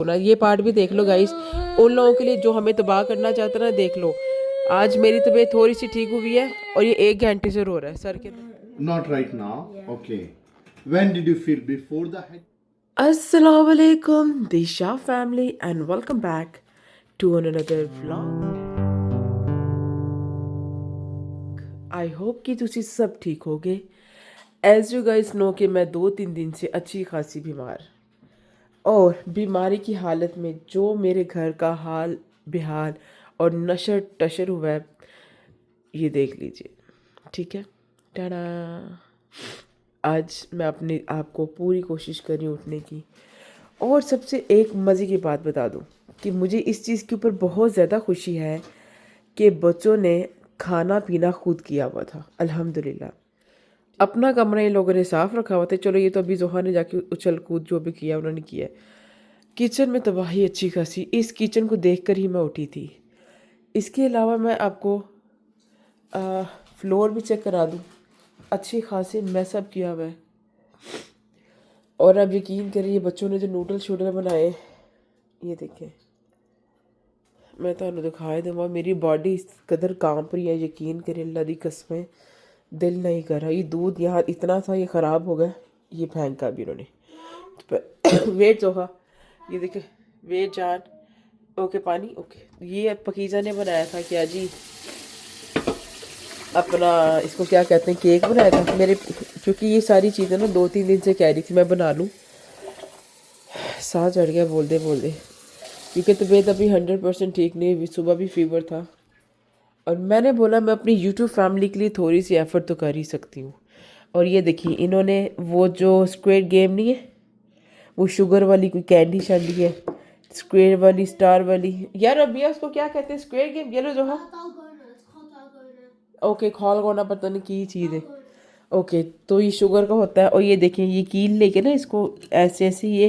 ना ये पार्ट भी देख लो गाइस, उन लोगों के लिए जो हमें तबाह करना चाहते ना। देख लो, आज मेरी तबीयत थोड़ी सी ठीक हुई है और ये 1 घंटे से रो रहा है सर के अंदर। Not right now. Okay. When did you feel before the head? अस्सलाम वालेकुम Disha family and welcome back to another vlog. I hope कि तुसी सब ठीक होगे। एज यू गाइस नो कि मैं 2-3 दिन से अच्छी खासी बीमार, और बीमारी की हालत में जो मेरे घर का हाल बेहाल और नशर टशर हुआ है, ये देख लीजिए। ठीक है, टाड़ा। आज मैं अपने आप को पूरी कोशिश कर रही हूँ उठने की। और सबसे एक मज़े की बात बता दूँ कि मुझे इस चीज़ के ऊपर बहुत ज़्यादा खुशी है कि बच्चों ने खाना पीना खुद किया हुआ था अल्हम्दुलिल्लाह। अपना कमरा इन लोगों ने साफ़ रखा हुआ था, चलो ये तो अभी जोहा ने जाके उछल कूद जो भी किया उन्होंने किया। किचन में तबाही अच्छी खासी, इस किचन को देखकर ही मैं उठी थी। इसके अलावा मैं आपको फ्लोर भी चेक करा दूँ, अच्छी खासी मैसअप किया हुआ है। और अब यकीन करिए बच्चों ने जो नूडल शूडल बनाए, ये देखें, मैं तो दिखाए दूँगा। मेरी बॉडी इस कदर कांप रही है, यकीन करिए अल्लाह दी कसमें दिल नहीं कर रहा। ये दूध यहाँ इतना था, ये ख़राब हो गया, ये फेंका भी उन्होंने। वेट जोहा, ये देखे, वेट जान। ओके पानी, ओके। ये पकीजा ने बनाया था क्या जी, अपना इसको क्या कहते हैं, केक बनाया था मेरे। क्योंकि ये सारी चीज़ें ना 2-3 दिन से कह रही थी मैं बना लूँ, साह चढ़ गया बोलते बोलते। क्योंकि तबीयत अभी 100% ठीक नहीं हुई, सुबह भी फीवर था। और मैंने बोला मैं अपनी यूट्यूब फैमिली के लिए थोड़ी सी एफ़र्ट तो कर ही सकती हूँ। और ये देखिए इन्होंने वो जो स्क्विड गेम नहीं है, वो शुगर वाली कोई कैंडी शैंडी है, स्क्वेयर वाली स्टार वाली, यार अभी उसको क्या कहते हैं, स्क्वेयर गेम, ये लो जो है। ओके, खॉल गोना पता नहीं की चीज़ है। ओके, तो ये शुगर का होता है। और ये देखें, ये कील लेके ना इसको ऐसे ऐसे ये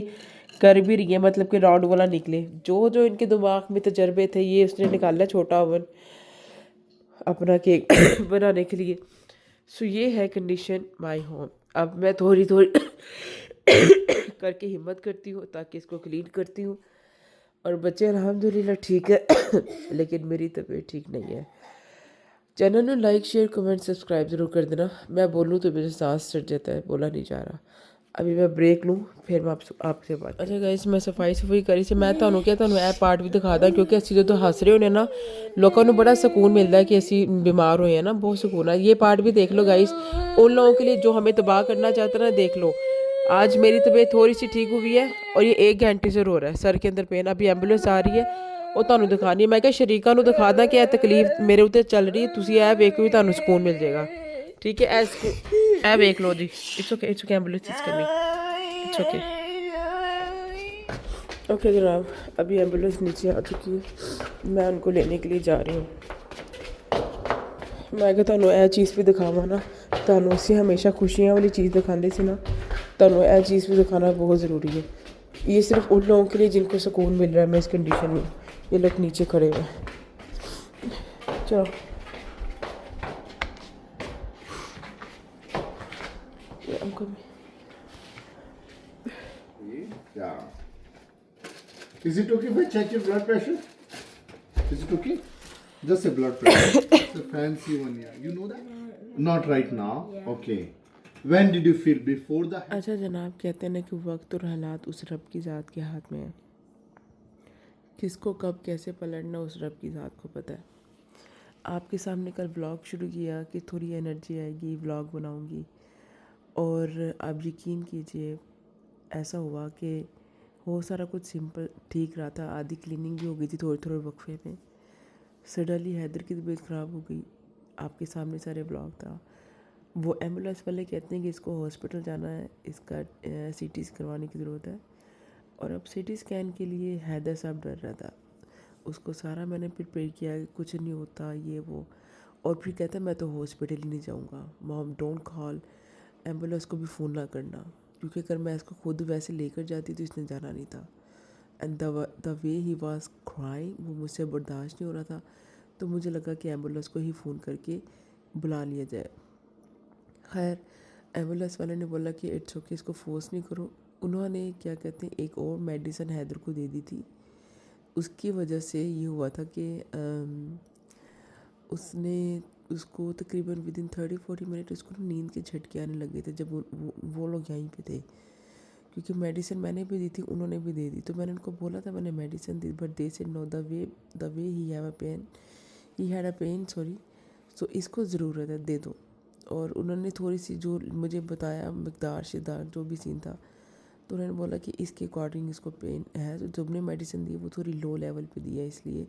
कर भी रही है, मतलब कि राउंड वाला निकले। जो जो इनके दिमाग में तजर्बे थे, ये उसने निकाला छोटा ओवन अपना केक बनाने के लिए। सो ये है कंडीशन माय होम। अब मैं थोड़ी थोड़ी करके हिम्मत करती हूँ ताकि इसको क्लीन करती हूँ। और बच्चे अल्हम्दुलिल्लाह ठीक है लेकिन मेरी तबीयत ठीक नहीं है। चैनल में लाइक शेयर कमेंट सब्सक्राइब ज़रूर कर देना। मैं बोलूँ तो मेरे सांस चढ़ जाता है, बोला नहीं जा रहा। अभी मैं ब्रेक लूँ, फिर मैं आपसे बात। अच्छा गाइस, मैं सफाई सफाई करी से मैं ਤੁਹਾਨੂੰ ਕਿਹਾ ਤੁਹਾਨੂੰ ਇਹ ਪਾर्ट भी दिखा दा, क्योंकि ਅਸੀਂ ਜਦੋਂ हंस रहे होने ना लोगों को बड़ा सुकून मिलता है कि ਅਸੀਂ बीमार हुए हैं ना, बहुत सुकून है। ये पार्ट भी देख लो गाइस, उन लोगों के लिए जो हमें तबाह करना चाहते ना। देख लो, आज मेरी तबीयत थोड़ी सी ठीक हुई है और ये 1 घंटे से रो रहा है, सर के अंदर पेन। अभी एम्बुलेंस आ रही है, ਉਹ ਤੁਹਾਨੂੰ ਦਿਖਾਣੀ ਹੈ। ਮੈਂ ਕਿਹਾ ਸ਼ਰੀਕਾਂ ਨੂੰ ਦਿਖਾ ਦਾਂ ਕਿ ਇਹ ਤਕਲੀਫ ਮੇਰੇ ਉੱਤੇ ਚੱਲ ਰਹੀ ਹੈ, ਤੁਸੀਂ ਇਹ ਵੇਖੋ ਵੀ ਤੁਹਾਨੂੰ ਸਕੂਨ ਮਿਲ ਜਾਏਗਾ। ठीक है, ਇਹ ਵੇਖ ਲਓ जी। It's okay, it's okay, ambulance is coming, it's okay. Okay जनाब, अभी एम्बुलेंस नीचे आ चुकी है, मैं उनको लेने के लिए जा रही हूँ। मैं कि ਤੁਹਾਨੂੰ ਇਹ ਚੀਜ਼ ਵੀ ਦਿਖਾਵਾਂ ਨਾ, ਤੁਹਾਨੂੰ ਅਸੀਂ हमेशा खुशियाँ वाली चीज़ दिखाते सी ना, ਤੁਹਾਨੂੰ ਇਹ चीज़ भी दिखाना बहुत ज़रूरी है। ये सिर्फ उन लोगों के लिए जिनको सुकून मिल रहा है। मैं इस कंडीशन में, ये लोग नीचे खड़े हुए हैं। चलो I'm coming. Yeah. Is it okay if I check your blood pressure? Is it okay? Just a blood pressure. It's a fancy one, yeah. You know that? Not right now. Okay. When did you feel before the head? अच्छा जनाब, कहते हैं ना कि वक्त और हालात उस रब की ज़ात के हाथ में है। किसको कब कैसे पलटना उस रब की ज़ात को पता है। आपके सामने कल व्लॉग शुरू किया कि थोड़ी एनर्जी आएगी, व्लॉग बनाऊंगी, और आप यकीन कीजिए ऐसा हुआ कि वो सारा कुछ सिंपल ठीक रहा था। आधी क्लीनिंग भी हो गई थी थोड़े थोड़े वक्फे में। सडनली हैदर की तबीयत ख़राब हो गई, आपके सामने सारे व्लॉग था। वो एम्बुलेंस वाले कहते हैं कि इसको हॉस्पिटल जाना है, इसका सीटी करवाने की ज़रूरत है। और अब सीटी स्कैन के लिए हैदर साहब डर रहा था। उसको सारा मैंने प्रिपेयर किया कि कुछ नहीं होता ये वो, और फिर कहता मैं तो हॉस्पिटल ही नहीं जाऊंगा। मॉम डोंट कॉल, एम्बुलेंस को भी फ़ोन ना करना, क्योंकि अगर मैं इसको खुद वैसे लेकर जाती तो इसने जाना नहीं था। And the way he was crying, वो मुझसे बर्दाश्त नहीं हो रहा था। तो मुझे लगा कि एम्बुलेंस को ही फ़ोन करके बुला लिया जाए। खैर, एम्बुलेंस वाले ने बोला कि इट्स ओके, इसको फोर्स नहीं करो, उन्होंने क्या कहते हैं एक और मेडिसिन हैदर को दे दी थी। उसकी वजह से ये हुआ था कि उसने उसको तकरीबन विदिन 30-40 मिनट उसको नींद के झटके आने लगे थे जब वो लोग यहीं पे थे, क्योंकि मेडिसिन मैंने भी दी थी, उन्होंने भी दे दी। तो मैंने उनको बोला था मैंने मेडिसिन दी, but they said no, the way he had a pain sorry, so इसको ज़रूरत है, दे दो। और उन्होंने थोड़ी सी जो मुझे बताया मकदार शिदार जो भी सीन था, तो उन्होंने बोला कि इसके अकॉर्डिंग इसको पेन है। तो जब ने मेडिसिन दी वो थोड़ी लो लेवल पे दी है, इसलिए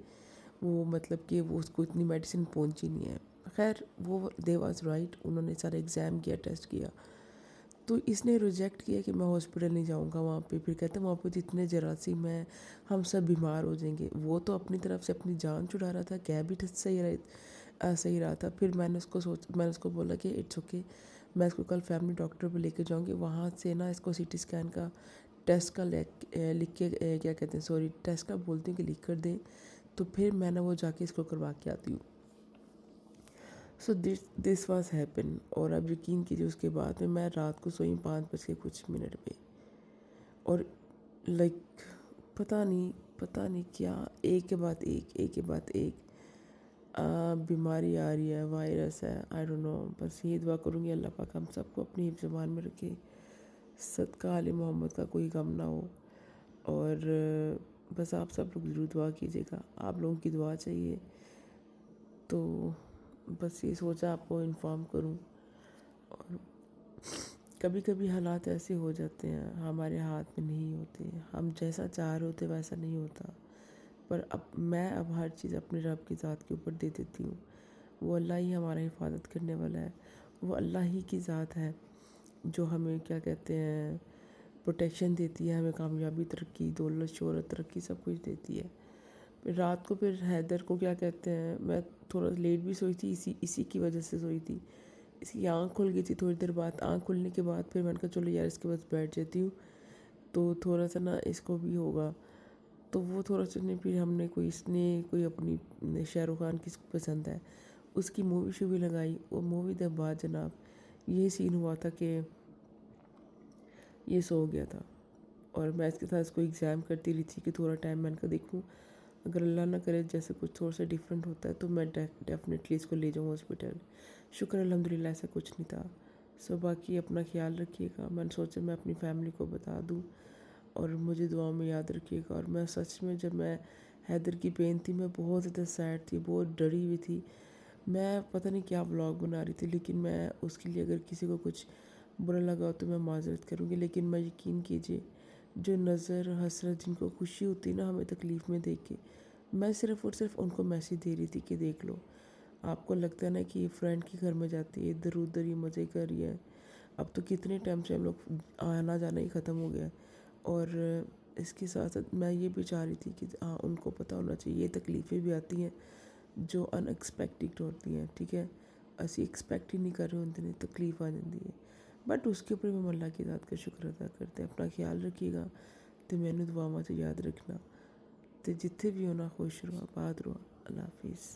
वो मतलब कि वो उसको इतनी मेडिसिन पहुंची नहीं है। खैर वो दे वाज राइट, उन्होंने सारा एग्ज़ाम किया, टेस्ट किया, तो इसने रिजेक्ट किया कि मैं हॉस्पिटल नहीं जाऊंगा वहाँ पे। फिर कहते हैं वहाँ पे तो इतने जरासीम हैं, हम सब बीमार हो जाएंगे। वो तो अपनी तरफ से अपनी जान छुड़ा रहा था, कह भी सही रहा था। फिर मैंने उसको बोला कि इट्स ओके, मैं इसको कल फैमिली डॉक्टर पे लेके जाऊँगी, वहाँ से ना इसको सीटी स्कैन का टेस्ट का लिख के क्या कहते हैं सॉरी टेस्ट का बोलती हूँ कि लिख कर दें, तो फिर मैं ना वो जाके इसको करवा के आती हूँ। So this was happen. और अब यकीन कीजिए उसके बाद में मैं रात को सोई 5 बज के कुछ मिनट पे, और लाइक पता नहीं क्या एक के बाद एक बीमारी आ रही है, वायरस है, आई डोंट नो। बस यही दुआ करूँगी अल्लाह पाक हम सबको अपनी ज़बान में रखे, सदका आले मोहम्मद का कोई गम ना हो। और बस आप सब लोग ज़रूर दुआ कीजिएगा, आप लोगों की दुआ चाहिए। तो बस ये सोचा आपको इन्फॉर्म करूं। और कभी कभी हालात ऐसे हो जाते हैं हमारे हाथ में नहीं होते, हम जैसा चाह रहे होते वैसा नहीं होता। पर अब हर चीज़ अपने रब की ज़ात के ऊपर दे देती हूँ। वो अल्लाह ही हमारा हिफाजत करने वाला है, वो अल्लाह ही की ज़ात है जो हमें क्या कहते हैं प्रोटेक्शन देती है, हमें कामयाबी, तरक्की, दौलत, शोहरत, तरक्की सब कुछ देती है। फिर रात को फिर हैदर को क्या कहते हैं मैं थोड़ा लेट भी सोई थी, इसी की वजह से सोई थी। इसकी आँख खुल गई थी थोड़ी देर बाद, आँख खुलने के बाद फिर मैंने कहा चलो यार इसके पास बैठ जाती हूँ, तो थोड़ा सा ना इसको भी होगा। तो वो थोड़ा सा नहीं, फिर हमने कोई अपनी शाहरुख खान किसको पसंद है उसकी मूवी शूवी लगाई। वो मूवी के बाद जनाब ये सीन हुआ था कि ये सो गया था, और मैं इसके साथ इसको एग्ज़ाम करती रही थी कि थोड़ा टाइम मैंने कहा देखूँ, अगर अल्लाह ना करे जैसे कुछ थोड़ा सा डिफरेंट होता है तो मैं डेफिनेटली इसको ले जाऊँ हॉस्पिटल। शुक्र अल्हम्दुलिल्लाह ऐसा कुछ नहीं था। सो बाकी अपना ख्याल रखिएगा। मैंने सोचा मैं अपनी फैमिली को बता दूँ और मुझे दुआओं में याद रखिएगा। और मैं सच में जब मैं हैदर की पेन थी मैं बहुत ज़्यादा सैड थी, बहुत डरी हुई थी। मैं पता नहीं क्या व्लॉग बना रही थी, लेकिन मैं उसके लिए अगर किसी को कुछ बुरा लगा हो तो मैं माज़रत करूँगी। लेकिन मैं यकीन कीजिए जो नज़र हसरत जिनको खुशी होती है ना हमें तकलीफ़ में देख के, मैं सिर्फ़ और सिर्फ उनको मैसेज दे रही थी कि देख लो, आपको लगता है ना कि फ्रेंड के घर में जाती है इधर उधर ये मज़े कर रही है। अब तो कितने टाइम से हम लोग आना जाना ही ख़त्म हो गया है। और इसके साथ साथ मैं ये भी चाह रही थी कि हाँ उनको पता होना चाहिए ये तकलीफ़ें भी आती हैं जो अनएक्सपैक्टेड होती हैं, ठीक है। असी एक्सपैक्ट ही नहीं कर रहे होंगे ने तकलीफ़ आ जाती है, बट उसके ऊपर भी हम अल्लाह की ज़ात का शुक्र अदा करते हैं। अपना ख्याल रखिएगा, तो मैंने दुआवां याद रखना, तो जिथे भी होना खुश रहो, आबाद रहो। अल्लाह हाफिज़।